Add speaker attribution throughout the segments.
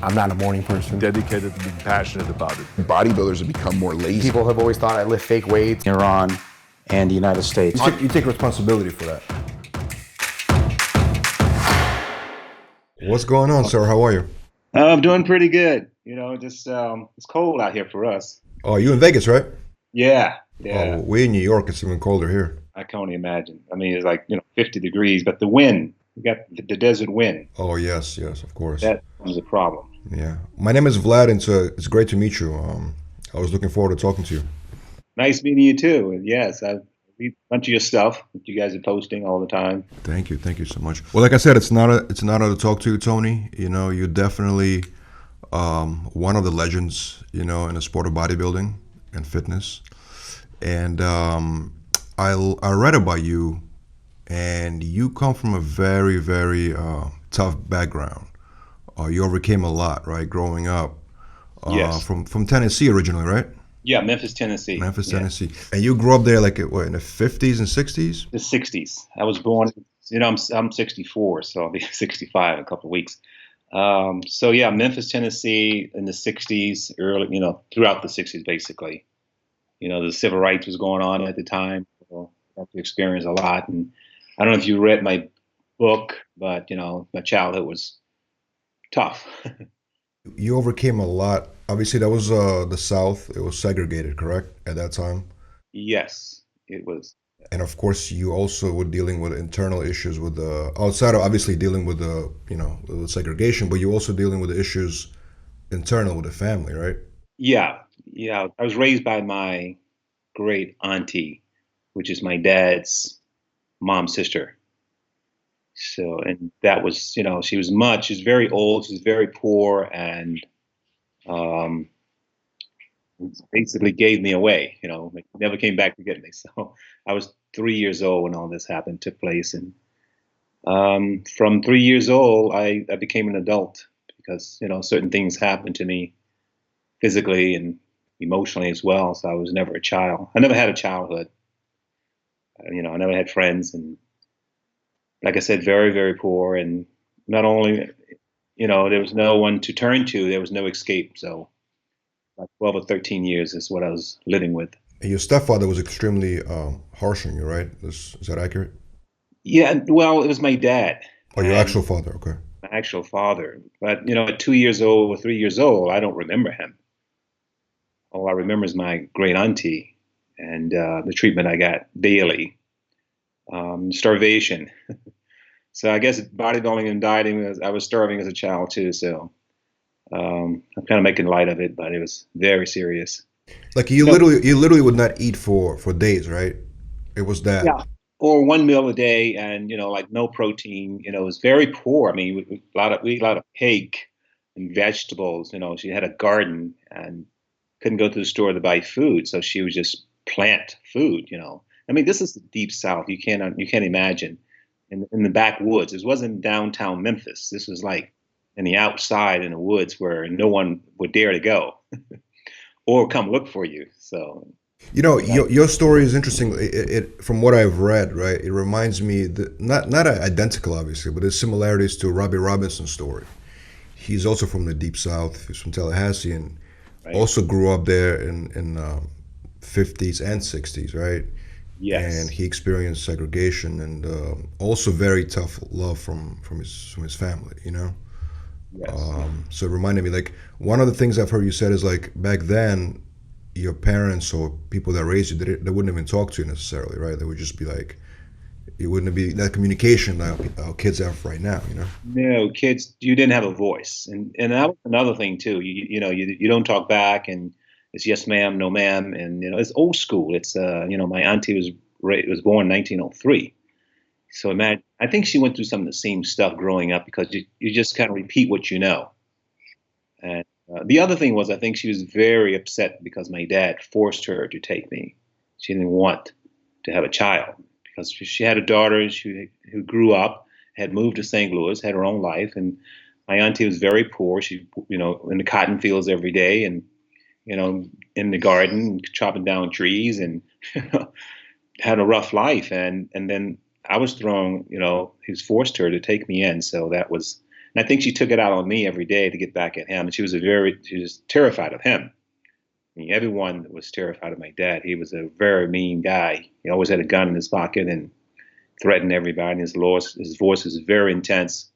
Speaker 1: I'm not a morning person.
Speaker 2: Dedicated to being passionate about it.
Speaker 3: Bodybuilders have become more lazy.
Speaker 1: People have always thought I lift fake weights.
Speaker 4: Iran and the United States.
Speaker 1: You take responsibility for that.
Speaker 5: What's going on, sir? How are you?
Speaker 6: I'm doing pretty good. You know, just it's cold out here for us.
Speaker 5: Oh, you in Vegas, right?
Speaker 6: Yeah.
Speaker 5: Oh, we in New York. It's even colder here.
Speaker 6: I can only imagine. I mean, it's like 50 degrees, but the wind. We got the desert wind.
Speaker 5: Oh yes, of course.
Speaker 6: That was a problem.
Speaker 5: Yeah. My name is Vlad, and it's great to meet you. I was looking forward to talking to you.
Speaker 6: Nice meeting you too. And yes, I read a bunch of your stuff that you guys are posting all the time.
Speaker 5: Thank you so much. Well, like I said, it's an honor to talk to you, Tony. You know, you're definitely one of the legends, in the sport of bodybuilding and fitness. And I read about you, and you come from a very, very tough background. You overcame a lot, right, growing up.
Speaker 6: Yes.
Speaker 5: From Tennessee originally, right?
Speaker 6: Yeah, Memphis, Tennessee.
Speaker 5: Memphis, Tennessee. And you grew up there like in the 50s and 60s?
Speaker 6: The 60s. I was born, I'm 64, so I'll be 65 in a couple of weeks. So yeah, Memphis, Tennessee in the 60s, early, throughout the 60s, basically. The civil rights was going on at the time. So I got to experience a lot. And I don't know if you read my book, but, my childhood was tough.
Speaker 5: You overcame a lot. Obviously, that was the South. It was segregated, correct, at that time?
Speaker 6: Yes, it was.
Speaker 5: And of course, you also were dealing with internal issues with outside of obviously dealing with the segregation, but you also dealing with the issues internal with the family, right?
Speaker 6: Yeah. I was raised by my great auntie, which is my dad's mom's sister. So, and that was, she's very old, she's very poor, and basically gave me away, never came back to get me. So I was 3 years old when all this took place. And from 3 years old, I became an adult because, certain things happened to me physically and emotionally as well. So I was never a child. I never had a childhood. I never had friends. And like I said, very, very poor. And not only, there was no one to turn to, there was no escape. So like 12 or 13 years is what I was living with.
Speaker 5: And your stepfather was extremely harsh on you, right? Is that accurate?
Speaker 6: Yeah, well, it was my dad.
Speaker 5: Oh, your actual father, okay.
Speaker 6: My actual father. But, at 2 years old or 3 years old, I don't remember him. All I remember is my great auntie and the treatment I got daily. Starvation. So I guess bodybuilding and dieting, I was starving as a child too. So I'm kind of making light of it, but it was very serious.
Speaker 5: Like you literally would not eat for days, right? It was that.
Speaker 6: Yeah. Or one meal a day, and like no protein. It was very poor. I mean, we eat a lot of cake and vegetables. She had a garden and couldn't go to the store to buy food, so she would just plant food. I mean, this is the deep South. You can't imagine. In the backwoods. It wasn't downtown Memphis. This was like in the outside in the woods where no one would dare to go or come look for you. So,
Speaker 5: your story is interesting. It from what I've read, right? It reminds me not identical, obviously, but there's similarities to Robbie Robinson's story. He's also from the deep South. He's from Tallahassee and also grew up there in 50s and 60s, right?
Speaker 6: Yes.
Speaker 5: And he experienced segregation and also very tough love from his family,
Speaker 6: Yes.
Speaker 5: So it reminded me, like, one of the things I've heard you said is, like, back then, your parents or people that raised you, they wouldn't even talk to you necessarily, right? They would just be like, it wouldn't be that communication that our kids have right now,
Speaker 6: No, kids, you didn't have a voice. And that was another thing, too. You don't talk back, and it's yes, ma'am, no, ma'am. And, it's old school. It's, my auntie was born in 1903. So imagine, I think she went through some of the same stuff growing up because you just kind of repeat what you know. And the other thing was, I think she was very upset because my dad forced her to take me. She didn't want to have a child because she had a daughter who grew up, had moved to St. Louis, had her own life. And my auntie was very poor. She, in the cotton fields every day and, in the garden, chopping down trees and had a rough life. And then I was thrown, he was forced her to take me in. So that was, And I think she took it out on me every day to get back at him. And she was terrified of him. I mean, everyone was terrified of my dad. He was a very mean guy. He always had a gun in his pocket and threatened everybody. His voice was very intense.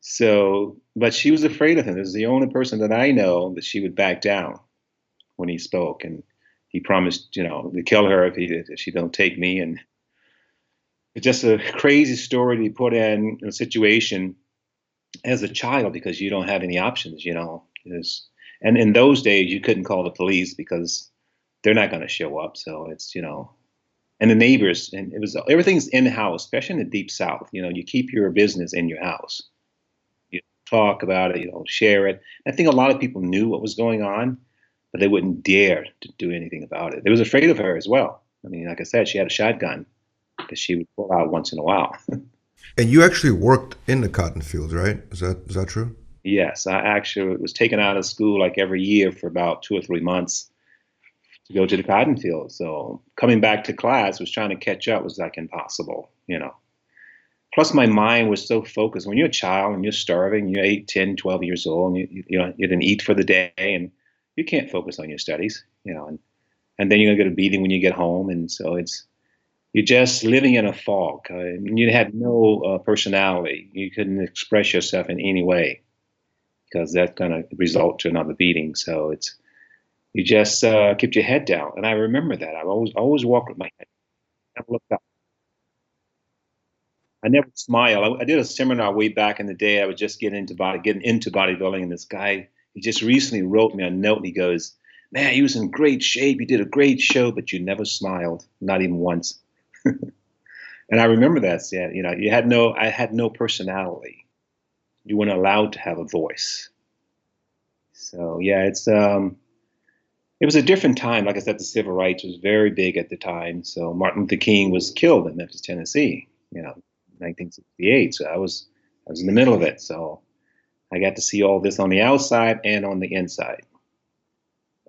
Speaker 6: So, but she was afraid of him. This is the only person that I know that she would back down when he spoke. And he promised, to kill her if she don't take me. And it's just a crazy story to be put in a situation as a child because you don't have any options, and in those days you couldn't call the police because they're not going to show up. So it's, and the neighbors, and everything's in house, especially in the deep South. You keep your business in your house. You talk about it, you don't share it. I think a lot of people knew what was going on, but they wouldn't dare to do anything about it. They was afraid of her as well. I mean, like I said, she had a shotgun that she would pull out once in a while.
Speaker 5: And you actually worked in the cotton fields, right? Is that true?
Speaker 6: Yes, I actually was taken out of school like every year for about 2 or 3 months to go to the cotton field. So coming back to class was trying to catch up was like impossible. Plus my mind was so focused. When you're a child and you're starving, you're 8, 10, 12 years old, and you didn't eat for the day, and you can't focus on your studies, and then you're gonna get a beating when you get home, and so you're just living in a fog. You had no personality. You couldn't express yourself in any way because that's going to result to another beating. So you just kept your head down. And I remember that. I always walked with my head. I never looked up. I never smiled. I did a seminar way back in the day. I was just getting into bodybuilding, and this guy, he just recently wrote me a note, and he goes, "Man, you was in great shape. You did a great show, but you never smiled, not even once." And I remember that. Yeah, I had no personality. You weren't allowed to have a voice. So yeah, it was a different time. Like I said, the civil rights was very big at the time. So Martin Luther King was killed in Memphis, Tennessee, 1968. So I was in the middle of it. So I got to see all this on the outside and on the inside.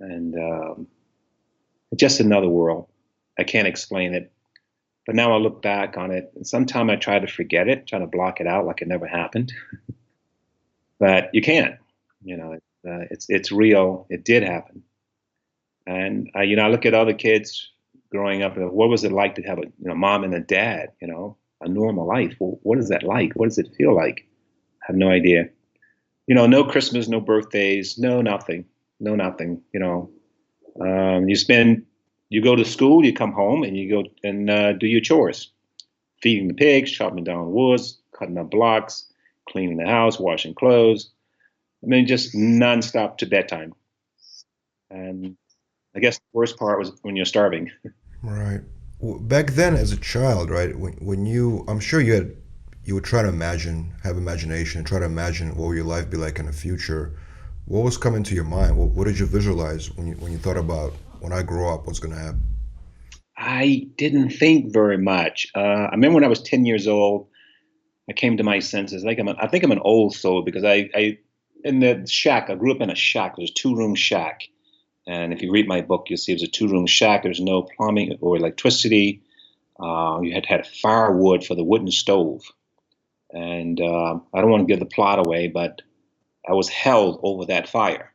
Speaker 6: And just another world. I can't explain it. But now I look back on it, and sometimes I try to forget it, try to block it out like it never happened. But you can't. It's real. It did happen. And I look at other kids growing up. What was it like to have a mom and a dad? A normal life. Well, what is that like? What does it feel like? I have no idea. No Christmas, no birthdays, no nothing, no nothing. You go to school, you come home, and you go and do your chores, feeding the pigs, chopping down woods, cutting up blocks, cleaning the house, washing clothes. I mean, just nonstop to bedtime. And I guess the worst part was when you're starving.
Speaker 5: Right. Back then, as a child, right? When I'm sure you would try to have imagination, try to imagine what will your life be like in the future. What was coming to your mind? What did you visualize when you thought about when I grow up, what's going to happen?
Speaker 6: I didn't think very much. I remember when I was 10 years old, I came to my senses. I think I'm an old soul because I in the shack. I grew up in a shack. It was a 2-room shack. And if you read my book, you'll see it was a 2-room shack. There's no plumbing or electricity. You had firewood for the wooden stove. And I don't want to give the plot away, but I was held over that fire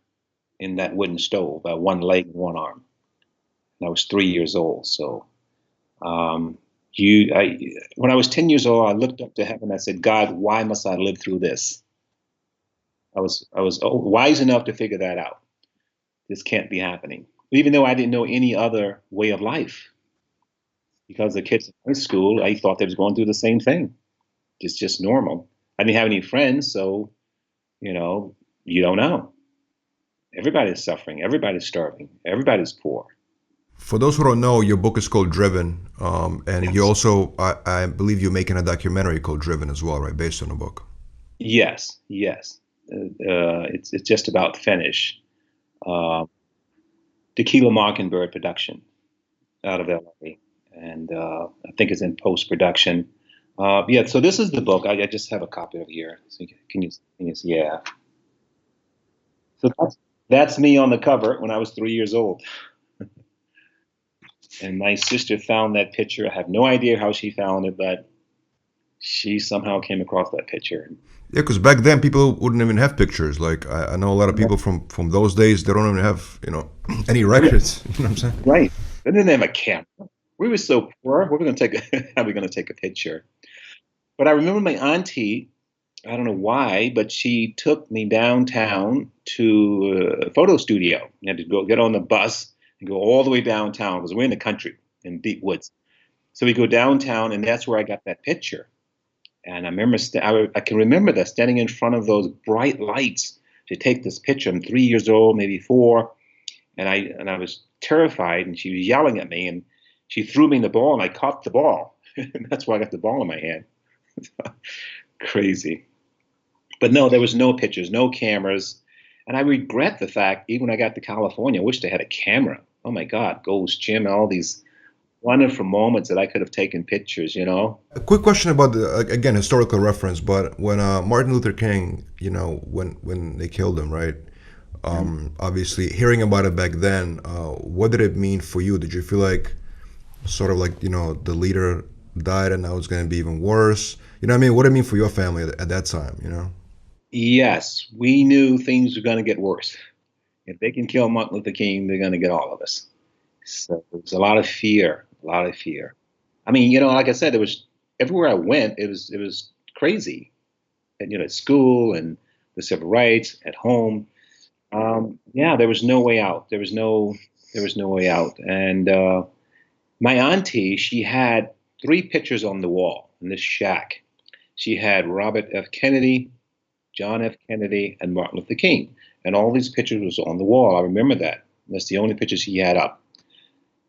Speaker 6: in that wooden stove by one leg and one arm. And I was 3 years old. So when I was 10 years old, I looked up to heaven. I said, "God, why must I live through this?" I was wise enough to figure that out. This can't be happening, even though I didn't know any other way of life. Because the kids in school, I thought they was going through the same thing. It's just normal. I didn't have any friends, so you don't know. Everybody's suffering. Everybody's starving. Everybody's poor.
Speaker 5: For those who don't know, your book is called Driven, and
Speaker 6: Yes.
Speaker 5: you also, I believe, you're making a documentary called Driven as well, right, based on the book.
Speaker 6: Yes, yes. It's just about finished. Tequila Mockingbird production out of LA, and I think it's in post production. Yeah, so this is the book. I just have a copy of it here. So can you see? Yeah. So that's me on the cover when I was 3 years old. And my sister found that picture. I have no idea how she found it, but she somehow came across that picture.
Speaker 5: Yeah, because back then people wouldn't even have pictures. Like I know a lot of people from those days. They don't even have any records. You know what I'm saying?
Speaker 6: Right. They didn't have a camera. We were so poor. What were we going to take? How are we going to take a picture? But I remember my auntie. I don't know why, but she took me downtown to a photo studio. You had to go get on the bus and go all the way downtown because we're in the country in deep woods. So we go downtown, and that's where I got that picture. And I remember, I can remember that standing in front of those bright lights to take this picture. I'm 3 years old, maybe 4, and I was terrified. And she was yelling at me, and she threw me the ball, and I caught the ball. And that's why I got the ball in my hand. Crazy. But no, there was no pictures, no cameras. And I regret the fact, even when I got to California, I wish they had a camera. Oh my God, Gold's Gym, all these wonderful moments that I could have taken pictures,
Speaker 5: A quick question about again, historical reference, but when Martin Luther King, when they killed him, right? Obviously, hearing about it back then, what did it mean for you? Did you feel like, sort of like, the leader died and now it's going to be even worse? You know what I mean? What did it mean for your family at that time,
Speaker 6: Yes, we knew things were going to get worse. If they can kill Martin Luther King, they're going to get all of us. So there was a lot of fear, a lot of fear. I mean, like I said, it was everywhere I went, it was crazy. And, at school and the civil rights, at home. Yeah, there was no way out. There was no way out. And my auntie, she had 3 pictures on the wall in this shack. She had Robert F. Kennedy, John F. Kennedy, and Martin Luther King. And all these pictures was on the wall. I remember that. That's the only pictures he had up.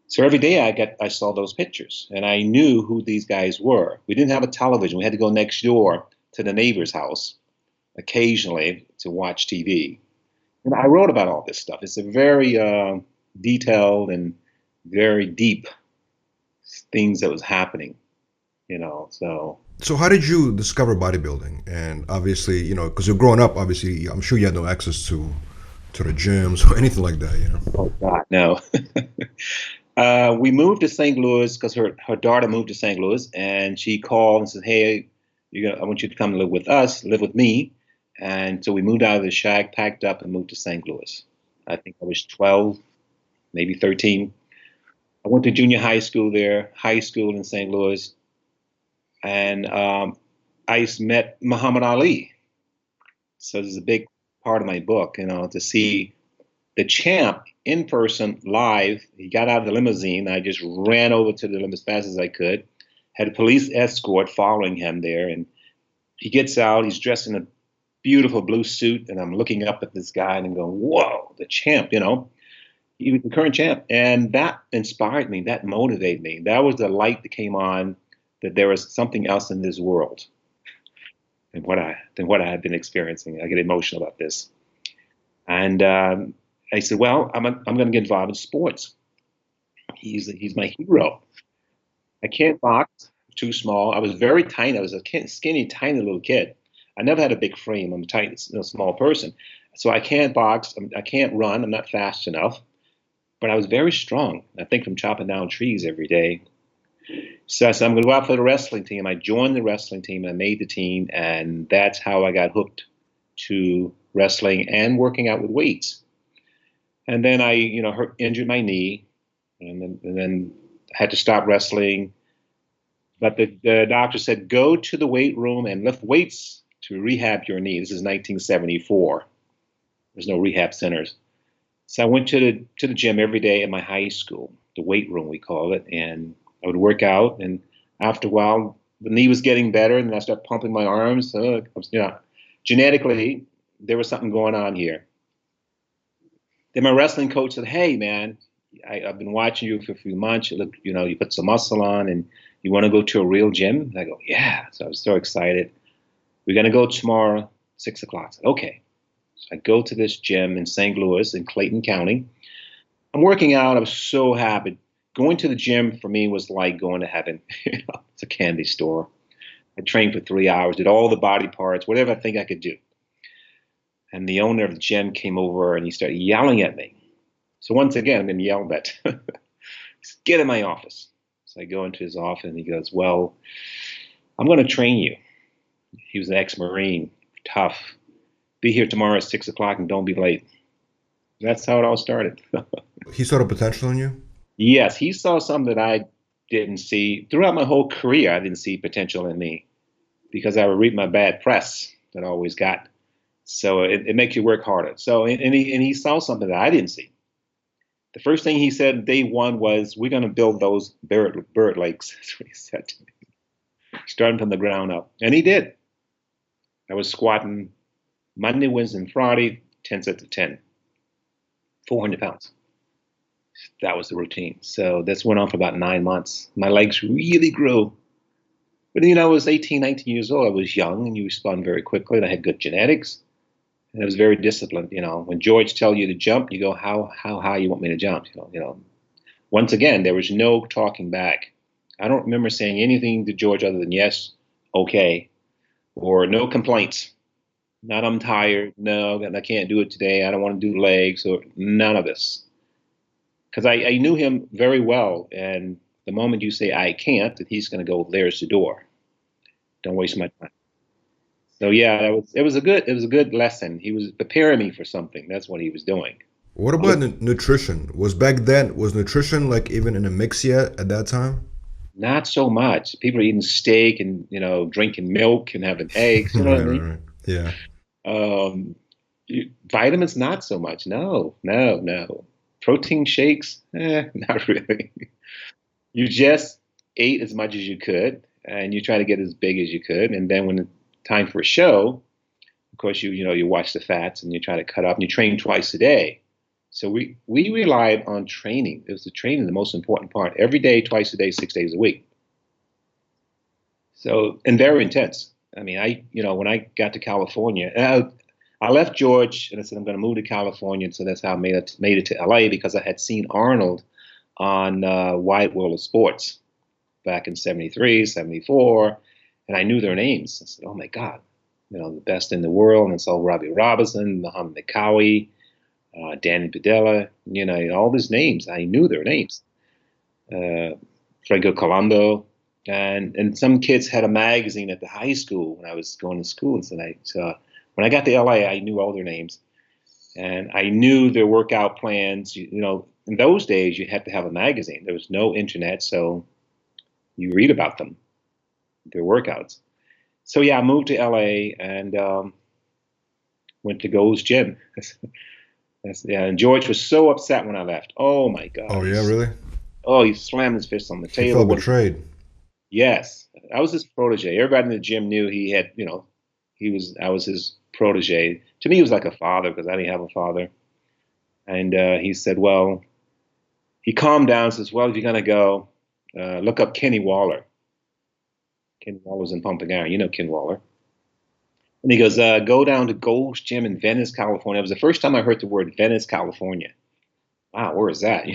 Speaker 6: So every day I saw those pictures, and I knew who these guys were. We didn't have a television. We had to go next door to the neighbor's house occasionally to watch TV. And I wrote about all this stuff. It's a very detailed and very deep things that was happening, so.
Speaker 5: So how did you discover bodybuilding? And obviously, because you're growing up, obviously, I'm sure you had no access to the gyms or anything like that,
Speaker 6: Oh God, no. We moved to St. Louis because her daughter moved to St. Louis, and she called and said, "Hey, I want you to come live with us, live with me." And so we moved out of the shack, packed up, and moved to St. Louis. I think I was 12, maybe 13. I went to junior high school there, high school in St. Louis, and I met Muhammad Ali. So this is a big part of my book, to see the champ in person, live. He got out of the limousine. I just ran over to the limousine as fast as I could. Had a police escort following him there, and he gets out. He's dressed in a beautiful blue suit, and I'm looking up at this guy and I'm going, "Whoa, the champ!" He was the current champ, and that inspired me. That motivated me. That was the light that came on, that there was something else in this world than what I had been experiencing. I get emotional about this, and I said, "Well, I'm going to get involved in sports. He's my hero. I can't box. Too small. I was very tiny. I was a skinny, tiny little kid. I never had a big frame. I'm a tiny, small person. So I can't box. I can't run. I'm not fast enough. But I was very strong. I think from chopping down trees every day. So I said, I'm going to go out for the wrestling team. I joined the wrestling team and I made the team. And that's how I got hooked to wrestling and working out with weights. And then I, injured my knee, and then had to stop wrestling. But the doctor said, go to the weight room and lift weights to rehab your knee. This is 1974. There's no rehab centers. So I went to the gym every day at my high school, the weight room we call it, and I would work out. And after a while, the knee was getting better, and I started pumping my arms. Genetically, there was something going on here. Then my wrestling coach said, "Hey, man, I've been watching you for a few months. You look, you put some muscle on, and you want to go to a real gym?" And I go, "Yeah." So I was so excited. "We're going to go tomorrow, 6 o'clock. I said, "Okay." So I go to this gym in St. Louis in Clayton County. I'm working out. I was so happy. Going to the gym for me was like going to heaven. It's a candy store. I trained for 3 hours, did all the body parts, whatever I think I could do. And the owner of the gym came over and he started yelling at me. So once again, I'm being yelled at. He said, "Get in my office." So I go into his office and he goes, "Well, I'm going to train you." He was an ex-Marine, tough. Be here tomorrow at 6 o'clock and don't be late. That's how it all started.
Speaker 5: He saw the potential in you.
Speaker 6: Yes, he saw something that I didn't see. Throughout my whole career, I didn't see potential in me because I would read my bad press that I always got. So it makes you work harder. So and he saw something that I didn't see. The first thing he said day one was, "We're going to build those bird lakes." That's what he said to me, starting from the ground up, and he did. I was squatting Monday, Wednesday, and Friday, 10 sets of 10, 400 pounds. That was the routine. So this went on for about 9 months. My legs really grew. But, I was 18, 19 years old. I was young, and you respond very quickly. And I had good genetics. And I was very disciplined. When George tells you to jump, you go, how high you want me to jump? Once again, there was no talking back. I don't remember saying anything to George other than yes, okay, or no complaints. Not I'm tired. No, I can't do it today. I don't want to do legs or none of this. Because I knew him very well. And the moment you say I can't, that he's going to go, there's the door. Don't waste my time. So yeah, it was a good lesson. He was preparing me for something. That's what he was doing.
Speaker 5: What about nutrition? Was nutrition like even in a mix yet at that time?
Speaker 6: Not so much. People are eating steak and drinking milk and having eggs. You know what I mean?
Speaker 5: Right. Yeah.
Speaker 6: Vitamins, not so much. No. Protein shakes, not really. You just ate as much as you could, and you try to get as big as you could. And then when it's time for a show, of course, you watch the fats and you try to cut up. And you train twice a day. So we relied on training. It was the training the most important part. Every day, twice a day, 6 days a week. So, and very intense. I mean, when I got to California, I left George and I said, I'm going to move to California. And so that's how I made it to LA, because I had seen Arnold on Wide World of Sports back in 73, 74. And I knew their names. I said, oh my God, the best in the world. And so Robbie Robinson, Muhammad Mikawi, Danny Padilla, all these names. I knew their names. Franco Colombo. And some kids had a magazine at the high school when I was going to school. And so when I got to LA, I knew all their names. And I knew their workout plans. In those days, you had to have a magazine. There was no internet, so you read about them, their workouts. So yeah, I moved to LA and went to Gold's Gym. And George was so upset when I left. Oh my God.
Speaker 5: Oh yeah, really?
Speaker 6: Oh, he slammed his fist on the table.
Speaker 5: He felt betrayed.
Speaker 6: Yes, I was his protege. Everybody in the gym knew he had, I was his protege. To me, he was like a father because I didn't have a father. And he said, well, he calmed down and says, well, if you're going to go, look up Kenny Waller. Kenny Waller's in Pumping Iron. You know Ken Waller. And he goes, go down to Gold's Gym in Venice, California. It was the first time I heard the word Venice, California. Wow, where is that?